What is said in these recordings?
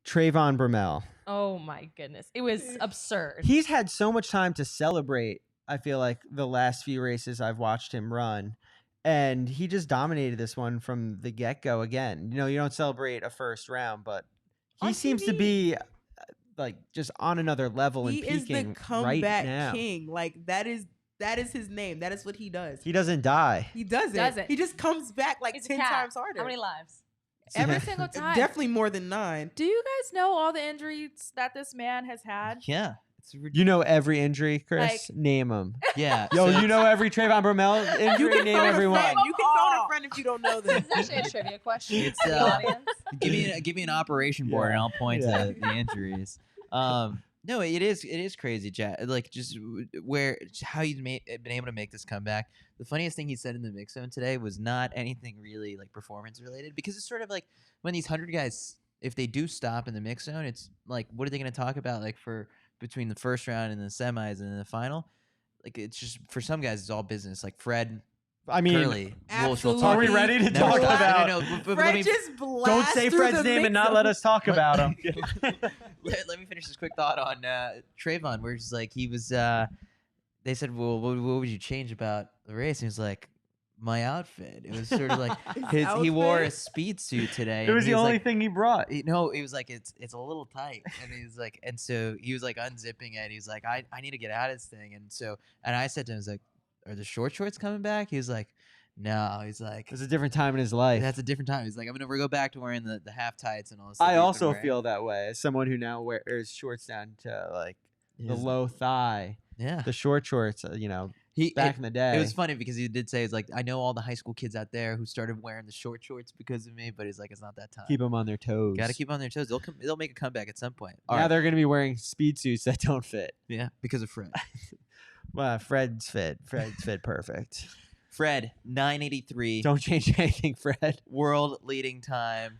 Trayvon Bromell. Oh my goodness. It was absurd. He's had so much time to celebrate, I feel like, the last few races I've watched him run. And he just dominated this one from the get-go again. You know, you don't celebrate a first round, but he seems to be like just on another level and peaking right now. He is the comeback king. Like that is his name. That is what he does. He doesn't die. He doesn't. He just comes back like 10 times harder. How many lives? Every single time. Definitely more than 9. Do you guys know all the injuries that this man has had? Yeah. You know every injury, Chris? Name them. Yeah. Yo, you know every Trayvon Bromell injury? Name everyone. You can phone a friend if you don't know this. This is actually a trivia question. It's, for the audience. give me an operation board and I'll point to the injuries. No, it is crazy, Jack. Like just how you've been able to make this comeback. The funniest thing he said in the mix zone today was not anything really like performance related, because it's sort of like when these 100 guys, if they do stop in the mix zone, it's like, what are they going to talk about? Like for between the first round and the semis and then the final, like it's just for some guys it's all business. Like Fred, I mean, Kerley, absolutely. Are we ready to talk about? No, Fred just don't say Fred's name and not let us talk about him. Let me finish this quick thought on Trayvon, where it's like he was. They said, "Well, what would you change about the race?" And he was like, "My outfit." It was sort of like he wore a speed suit today. It was the only like, thing he brought. No, it was like it's a little tight, and he's like, and so he was like unzipping it. He's like, I need to get out of this thing, and I said to him, I was like, "Are the short shorts coming back?" He was like, "No." He's like, "It's a different time in his life." That's a different time. He's like, "I'm gonna go back to wearing the half tights and all this." I also feel that way as someone who now wears shorts down to like the low thigh. Yeah, the short shorts. Back in the day. It was funny because he did say, "It's like I know all the high school kids out there who started wearing the short shorts because of me," but he's like, "It's not that time. Keep them on their toes. Got to keep them on their toes. They'll make a comeback at some point." Now they're gonna be wearing speed suits that don't fit. Yeah, because of Fred. Well, Fred's fit perfect. Fred, 983. Don't change anything, Fred. World leading time.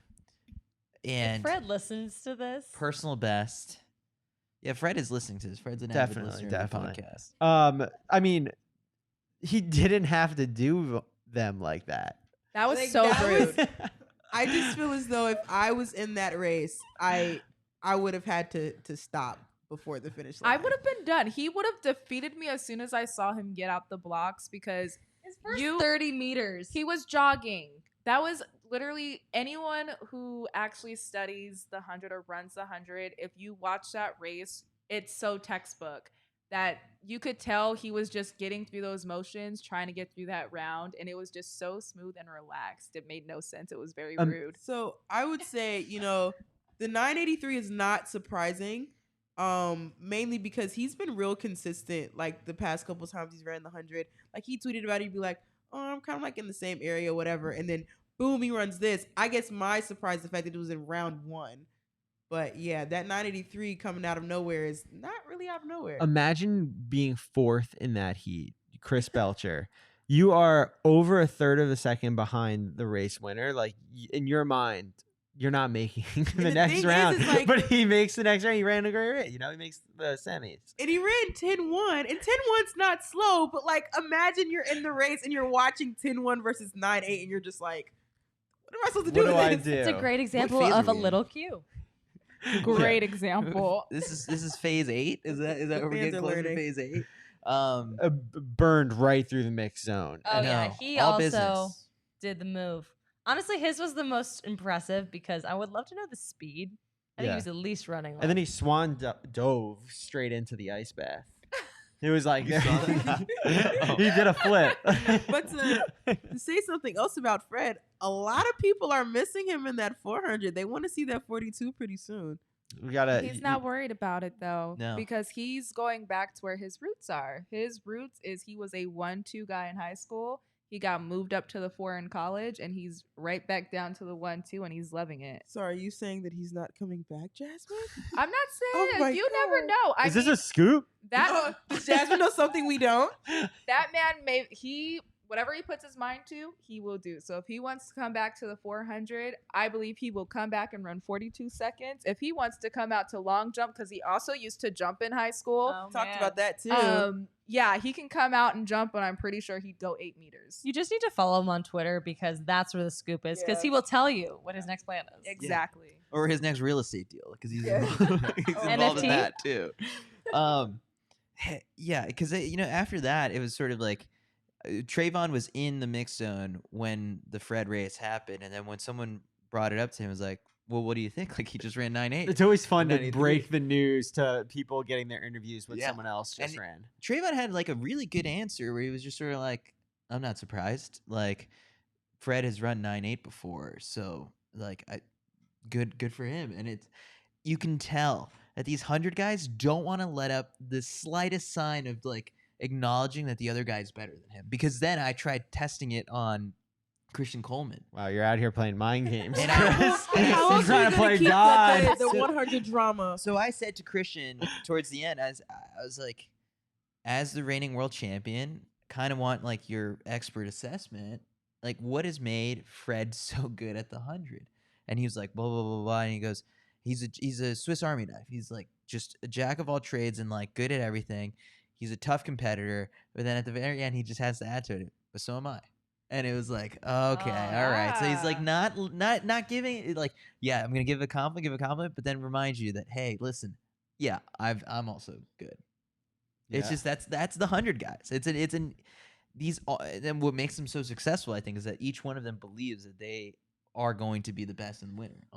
And if Fred listens to this, personal best. Yeah, Fred is listening to this. Fred's an avid listener to the podcast. I mean, he didn't have to do them like that. That was so rude. I just feel as though if I was in that race, I would have had to stop before the finish line. I would have been done. He would have defeated me as soon as I saw him get out the blocks because his first 30 meters. He was jogging. That was literally anyone who actually studies the 100 or runs the 100. If you watch that race, it's so textbook that you could tell he was just getting through those motions, trying to get through that round. And it was just so smooth and relaxed. It made no sense. It was very rude. So I would say, the 983 is not surprising. Mainly because he's been real consistent like the past couple times he's ran the 100. Like he tweeted about it, he'd be like, "Oh, I'm kind of like in the same area, whatever." And then boom, he runs this. I guess my surprise the fact that it was in round 1. But yeah, that 983 coming out of nowhere is not really out of nowhere. Imagine being 4th in that heat, Chris Belcher. You are over a third of a second behind the race winner. Like in your mind, you're not making the next round, but he makes the next round. He ran a great race. He makes the semis. And he ran 10-1, and 10-1's not slow, but like imagine you're in the race and you're watching 10-1 versus 9-8, and you're just like, what am I supposed to do? What do I do? It's a great example of a little Q. Great example. This is phase 8. Is that where we're getting closer to phase 8? Burned right through the mix zone. Oh yeah, he all also business. did the move. Honestly, his was the most impressive because I would love to know the speed. I think he was at least running. And then he swan dove straight into the ice bath. It was like he did a flip. But to say something else about Fred, a lot of people are missing him in that 400. They want to see that 42 pretty soon. He's not worried about it though, because he's going back to where his roots are. His roots is he was a 1-2 guy in high school. He got moved up to the 4 in college, and he's right back down to the 1-2, and he's loving it. So are you saying that he's not coming back, Jasmine? I'm not saying you never know. Is this a scoop? Does Jasmine know something we don't? That man whatever he puts his mind to, he will do. So if he wants to come back to the 400, I believe he will come back and run 42 seconds. If he wants to come out to long jump, because he also used to jump in high school. Talked about that too. Yeah, he can come out and jump, and I'm pretty sure he'd go 8 meters. You just need to follow him on Twitter because that's where the scoop is. Because he will tell you what his next plan is. Exactly. or his next real estate deal because he's Yeah. he's involved in NFT? that too. Yeah, because after that it was sort of like Trayvon was in the mix zone when the Fred race happened, and then when someone brought it up to him, it was like, "Well, what do you think?" Like he just ran 9.8. It's always fun to 93. break the news to people getting their interviews when Yeah. someone else just And ran. Trayvon had like a really good answer where he was just sort of like, "I'm not surprised. Like Fred has run 9.8 before, so like good for him." And you can tell that these 100 guys don't want to let up the slightest sign of like acknowledging that the other guy's better than him. Because then I tried testing it on Christian Coleman. Wow, you're out here playing mind games. And Chris. and How You're else are trying you to gonna play keep God. the So- 100 drama? So I said to Christian towards the end, I was like, as the reigning world champion, kind of want like your expert assessment. Like, what has made Fred so good at the 100? And he was like, blah blah blah blah. And he goes, he's a Swiss Army knife. He's like just a jack of all trades and like good at everything. He's a tough competitor, but then at the very end, he just has to add to it. But so am I. And it was like, okay, all right. So he's like not giving it like, yeah, I'm gonna give a compliment, but then remind you that, hey, listen, yeah, I'm also good. It's Yeah. just that's the 100 guys. And what makes them so successful, I think, is that each one of them believes that they are going to be the best and winner.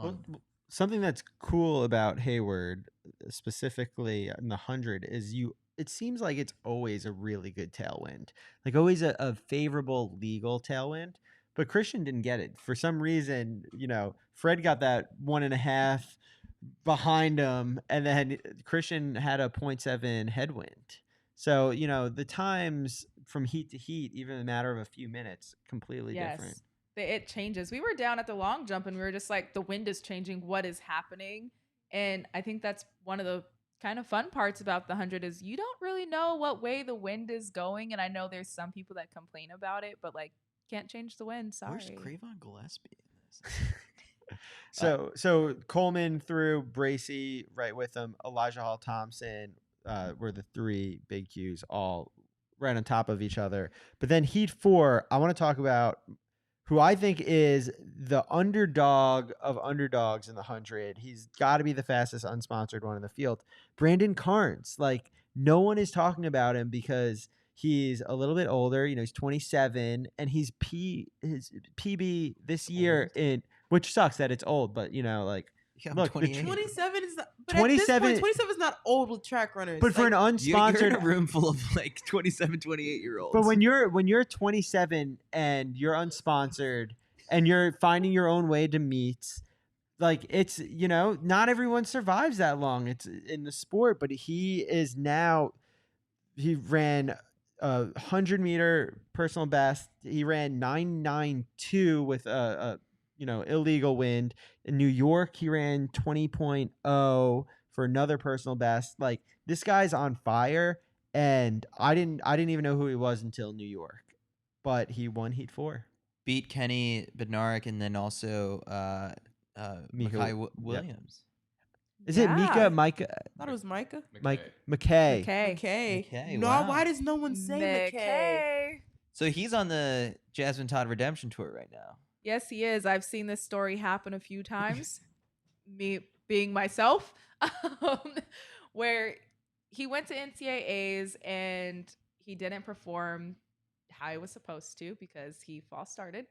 Something that's cool about Hayward, specifically in the 100, is it seems like it's always a really good tailwind, like always a favorable legal tailwind. But Christian didn't get it for some reason. Fred got that 1.5 behind him, and then Christian had a 0.7 headwind. So the times from heat to heat, even in a matter of a few minutes, completely different. It changes. We were down at the long jump and we were just like, the wind is changing. What is happening? And I think that's one of the kind of fun parts about the 100 is you don't really know what way the wind is going. And I know there's some people that complain about it, but like can't change the wind. Sorry. Where's Cravon Gillespie in this? So Coleman threw Bracey right with him. Elijah Hall Thompson were the three big Qs, all right on top of each other. But then Heat 4, I want to talk about who I think is the underdog of underdogs in the 100. He's got to be the fastest unsponsored one in the field. Brandon Carnes. Like, no one is talking about him because he's a little bit older. He's 27, and his PB this year which sucks that it's old, but like. Yeah, I'm Look, 28. 27 is not, but 27 at this point, 27 is not old with track runners. But for an You're unsponsored, in a room full of like 27, 28-year-olds. but when you're 27 and you're unsponsored and you're finding your own way to meet, like it's not everyone survives that long. It's in the sport, but he ran a 100-meter personal best. He ran 9.92 with a illegal wind. In New York, he ran 20.0 for another personal best. Like, this guy's on fire, and I didn't even know who he was until New York, but he won Heat 4. beat Kenny Bednarik and then also Mika Makai Williams. Is it Micah? I thought it was Micah. McKay. McKay. McKay, No, wow. why does no one say McKay? So he's on the Jasmine Todd Redemption Tour right now. Yes, he is. I've seen this story happen a few times. Me being myself, where he went to NCAAs and he didn't perform how he was supposed to because he false started.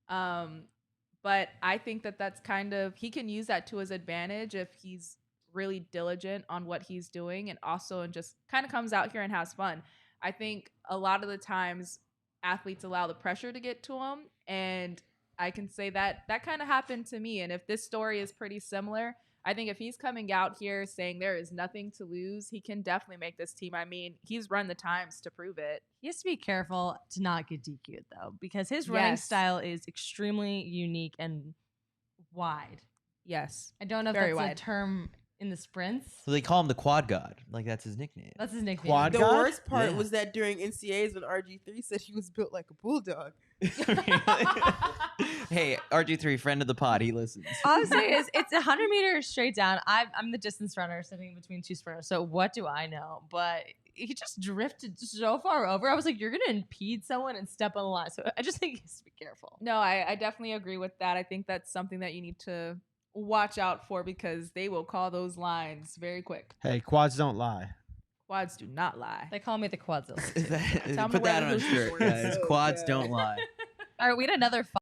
But I think that that's kind of, he can use that to his advantage if he's really diligent on what he's doing and also just kind of comes out here and has fun. I think a lot of the times athletes allow the pressure to get to them, and I can say that that kind of happened to me. And if this story is pretty similar, I think if he's coming out here saying there is nothing to lose, he can definitely make this team. I mean, he's run the times to prove it. He has to be careful to not get DQ'd, though, because his running Yes. style is extremely unique and wide. Yes. I don't know if Very that's wide. a term in the sprints. So they call him the Quad God. Like that's his nickname. That's his nickname. Quad The God? worst part Yeah. was that during NCAAs when RG3 said he was built like a bulldog. Hey, RG3, friend of the pod, he listens. All I'm saying is it's 100 meters straight down. I'm the distance runner sitting between two sprinters. So what do I know? But he just drifted so far over. I was like, you're going to impede someone and step on the line. So I just think he has to be careful. No, I definitely agree with that. I think that's something that you need to watch out for because they will call those lines very quick. Hey, quads don't lie. Quads do not lie. They call me the Quadzilla. Tell 'em Put to wear that the on a hoodie shirt, for guys. us. Quads Okay. don't lie. All right, we had another